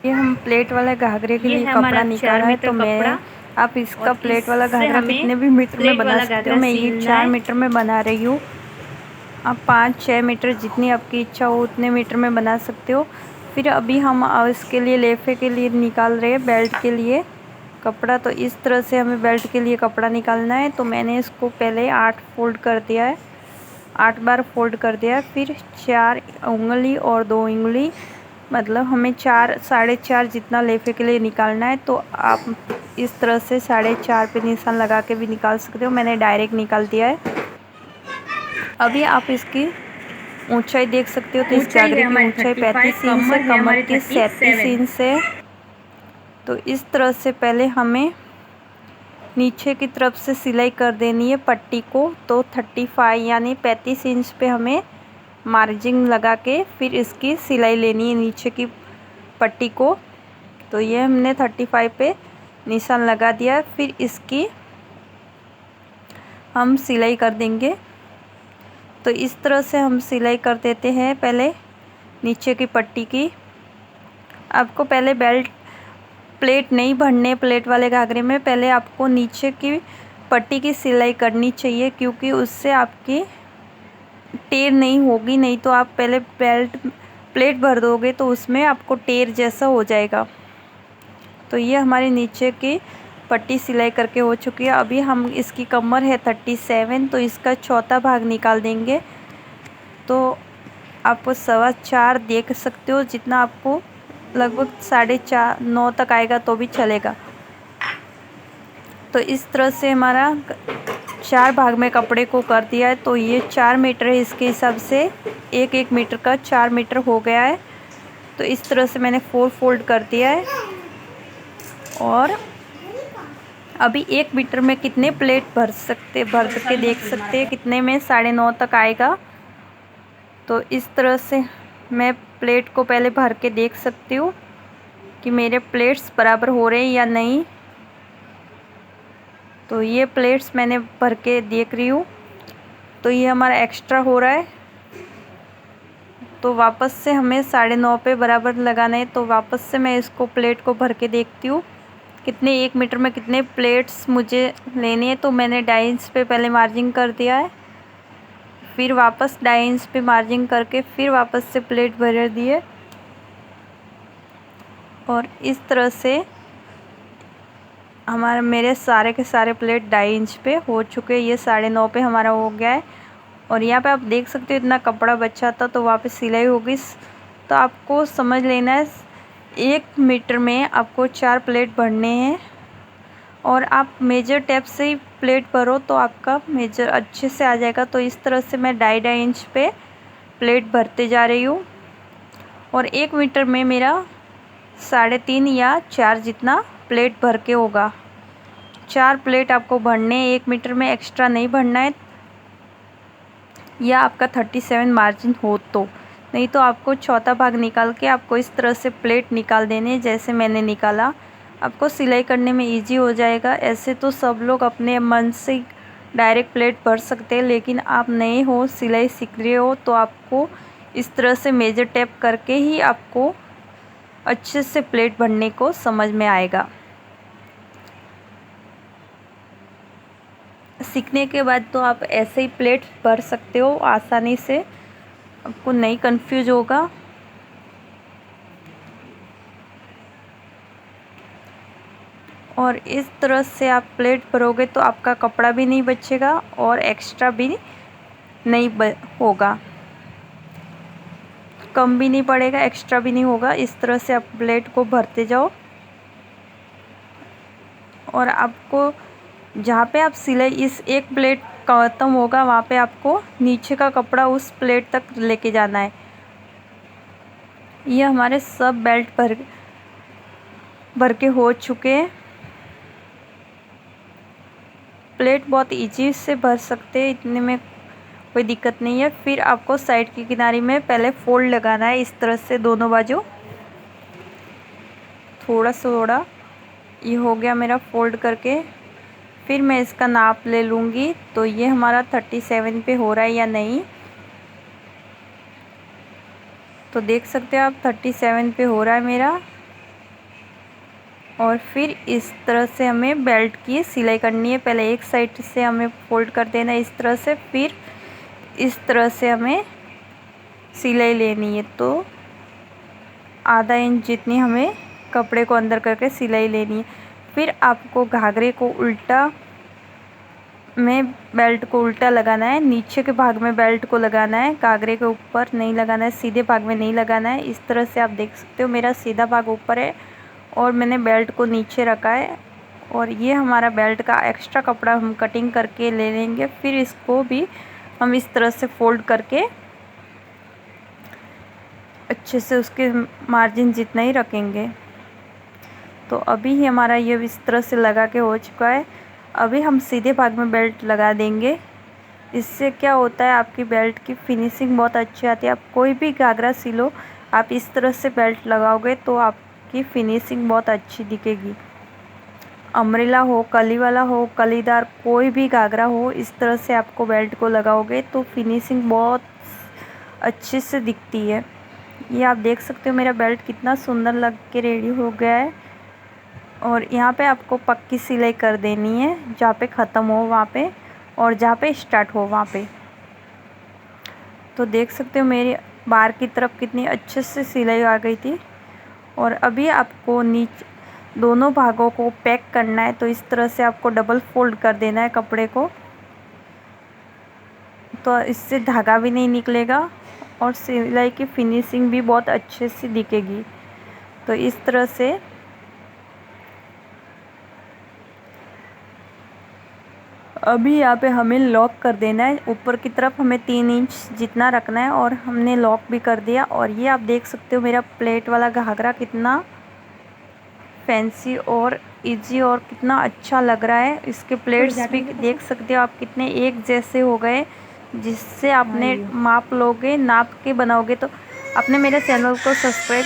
ये हम प्लेट वाले घाघरे के ये लिए है कपड़ा हमारा 4 निकाला है। मीटर तो मैं कपड़ा आप इसका और प्लेट वाला इससे घाघरा हमें कितने भी मीटर में प्लेट बना वाला सकते हो। घाघरा मैं ये सीलना 4 है। मीटर में बना रही हूँ। आप 5-6 मीटर जितनी आपकी इच्छा हो उतने मीटर में बना सकते हो। फिर अभी हम इसके लिए लेफे के लिए निकाल रहे हैं, बेल्ट के लिए कपड़ा। तो इस तरह से हमें बेल्ट के लिए कपड़ा निकालना है। तो मैंने इसको पहले 8 फोल्ड कर दिया है, 8 बार फोल्ड कर दिया है। फिर 4 उंगली और 2 उंगली, मतलब हमें 4 4.5 जितना लेफे के लिए निकालना है। तो आप इस तरह से 4.5 पे निशान लगा के भी निकाल सकते हो। मैंने डायरेक्ट निकाल दिया है। अभी आप इसकी ऊंचाई देख सकते हो। तो इस ऊंचाई है घाघरे की हमारी ऊंचाई 35, 35 इंच है, कमर है कमर हमारी की 37 37। इंच है। तो इस तरह से पहले हमें नीचे की तरफ से सिलाई कर देनी है पट्टी को। तो 35 यानी 35 इंच पे हमें मार्जिन लगा के फिर इसकी सिलाई लेनी है नीचे की पट्टी को। तो ये हमने 35 पे निशान लगा दिया है। फिर इसकी हम सिलाई कर देंगे। तो इस तरह से हम सिलाई कर देते हैं पहले नीचे की पट्टी की। आपको पहले बेल्ट प्लेट नहीं भरने, प्लेट वाले घाघरे में पहले आपको नीचे की पट्टी की सिलाई करनी चाहिए, क्योंकि उससे आपकी टेर नहीं होगी। नहीं तो आप पहले प्लेट भर दोगे तो उसमें आपको टेर जैसा हो जाएगा। तो ये हमारे नीचे की पट्टी सिलाई करके हो चुकी है। अभी हम इसकी कमर है 37, तो इसका चौथा भाग निकाल देंगे। तो आपको 4.25 देख सकते हो, जितना आपको लगभग 4.5 9 तक आएगा तो भी चलेगा। तो इस तरह से हमारा 4 भाग में कपड़े को कर दिया है। तो ये 4 मीटर है, इसके हिसाब से 1-1 मीटर का 4 मीटर हो गया है। तो इस तरह से मैंने 4 फोल्ड कर दिया है। और अभी 1 मीटर में कितने प्लेट भर के देख सकते हैं कितने में 9.5 तक आएगा। तो इस तरह से मैं प्लेट को पहले भर के देख सकती हूँ कि मेरे प्लेट्स बराबर हो रहे हैं या नहीं। तो ये प्लेट्स मैंने भर के देख रही हूँ। तो ये हमारा एक्स्ट्रा हो रहा है, तो वापस से हमें 9.5 पे बराबर लगाना है। तो वापस से मैं इसको प्लेट को भर के देखती हूँ कितने 1 मीटर में कितने प्लेट्स मुझे लेने हैं। तो मैंने 2.5 इंच पे पहले मार्जिन कर दिया है, फिर वापस 2.5 इंच पे मार्जिन करके फिर वापस से प्लेट भर दिए। और इस तरह से मेरे सारे के सारे प्लेट 2.5 इंच पे हो चुके हैं। ये 9.5 पे हमारा हो गया है। और यहाँ पे आप देख सकते हो इतना कपड़ा बचा था, तो वहाँ पे सिलाई होगी। तो आपको समझ लेना है 1 मीटर में आपको 4 प्लेट भरने हैं। और आप मेजर टेप से ही प्लेट भरो तो आपका मेजर अच्छे से आ जाएगा। तो इस तरह से मैं 2.5 इंच पे प्लेट भरते जा रही हूँ। और 1 मीटर में मेरा 3.5 या 4 जितना प्लेट भर के होगा। 4 प्लेट आपको भरने, 1 मीटर में एक्स्ट्रा नहीं भरना है, या आपका 37 मार्जिन हो तो। नहीं तो आपको चौथा भाग निकाल के आपको इस तरह से प्लेट निकाल देने, जैसे मैंने निकाला। आपको सिलाई करने में इजी हो जाएगा। ऐसे तो सब लोग अपने मन से डायरेक्ट प्लेट भर सकते हैं, लेकिन आप नए हो, सिलाई सीख रहे हो, तो आपको इस तरह से मेजर टेप करके ही आपको अच्छे से प्लेट भरने को समझ में आएगा। सीखने के बाद तो आप ऐसे ही प्लेट भर सकते हो आसानी से, आपको नहीं कंफ्यूज होगा। और इस तरह से आप प्लेट भरोगे तो आपका कपड़ा भी नहीं बचेगा और एक्स्ट्रा भी नहीं होगा, कम भी नहीं पड़ेगा, एक्स्ट्रा भी नहीं होगा। इस तरह से आप प्लेट को भरते जाओ। और आपको जहाँ पे आप सिलाई इस एक प्लेट ख़त्म होगा वहाँ पे आपको नीचे का कपड़ा उस प्लेट तक लेके जाना है। ये हमारे सब बेल्ट भर के हो चुके हैं। प्लेट बहुत इजी से भर सकते हैं, इतने में कोई दिक्कत नहीं है। फिर आपको साइड की किनारे में पहले फोल्ड लगाना है इस तरह से दोनों बाजू, थोड़ा ये हो गया मेरा फोल्ड करके। फिर मैं इसका नाप ले लूँगी। तो ये हमारा 37 पे हो रहा है या नहीं, तो देख सकते हो आप 37 पे हो रहा है मेरा। और फिर इस तरह से हमें बेल्ट की सिलाई करनी है। पहले एक साइड से हमें फोल्ड कर देना है इस तरह से, फिर इस तरह से हमें सिलाई लेनी है। तो आधा इंच जितनी हमें कपड़े को अंदर करके सिलाई लेनी है। फिर आपको घाघरे को उल्टा में बेल्ट को उल्टा लगाना है, नीचे के भाग में बेल्ट को लगाना है, घाघरे के ऊपर नहीं लगाना है, सीधे भाग में नहीं लगाना है। इस तरह से आप देख सकते हो मेरा सीधा भाग ऊपर है और मैंने बेल्ट को नीचे रखा है। और ये हमारा बेल्ट का एक्स्ट्रा कपड़ा हम कटिंग करके ले लेंगे। फिर इसको भी हम इस तरह से फोल्ड करके अच्छे से उसके मार्जिन जितना ही रखेंगे। तो अभी ही हमारा ये इस तरह से लगा के हो चुका है। अभी हम सीधे भाग में बेल्ट लगा देंगे। इससे क्या होता है, आपकी बेल्ट की फिनिशिंग बहुत अच्छी आती है। आप कोई भी घाघरा सिलो, आप इस तरह से बेल्ट लगाओगे तो आपकी फिनिशिंग बहुत अच्छी दिखेगी। अम्ब्रेला हो, कली वाला हो, कलीदार कोई भी घाघरा हो, इस तरह से आपको बेल्ट को लगाओगे तो फिनिशिंग बहुत अच्छे से दिखती है। ये आप देख सकते हो मेरा बेल्ट कितना सुंदर लग के रेडी हो गया है। और यहाँ पे आपको पक्की सिलाई कर देनी है, जहाँ पे ख़त्म हो वहाँ पे और जहाँ पे स्टार्ट हो वहाँ पे। तो देख सकते हो मेरी बाहर की तरफ कितनी अच्छे से सिलाई आ गई थी। और अभी आपको नीचे दोनों भागों को पैक करना है। तो इस तरह से आपको डबल फोल्ड कर देना है कपड़े को, तो इससे धागा भी नहीं निकलेगा और सिलाई की फिनिशिंग भी बहुत अच्छे से दिखेगी। तो इस तरह से अभी यहाँ पे हमें लॉक कर देना है। ऊपर की तरफ हमें 3 इंच जितना रखना है और हमने लॉक भी कर दिया। और ये आप देख सकते हो मेरा प्लेट वाला घाघरा कितना फैंसी और इजी और कितना अच्छा लग रहा है। इसके प्लेट्स भी देख सकते हो आप कितने एक जैसे हो गए। जिससे आपने माप लोगे, नाप के बनाओगे। तो आपने मेरे चैनल को सब्सक्राइब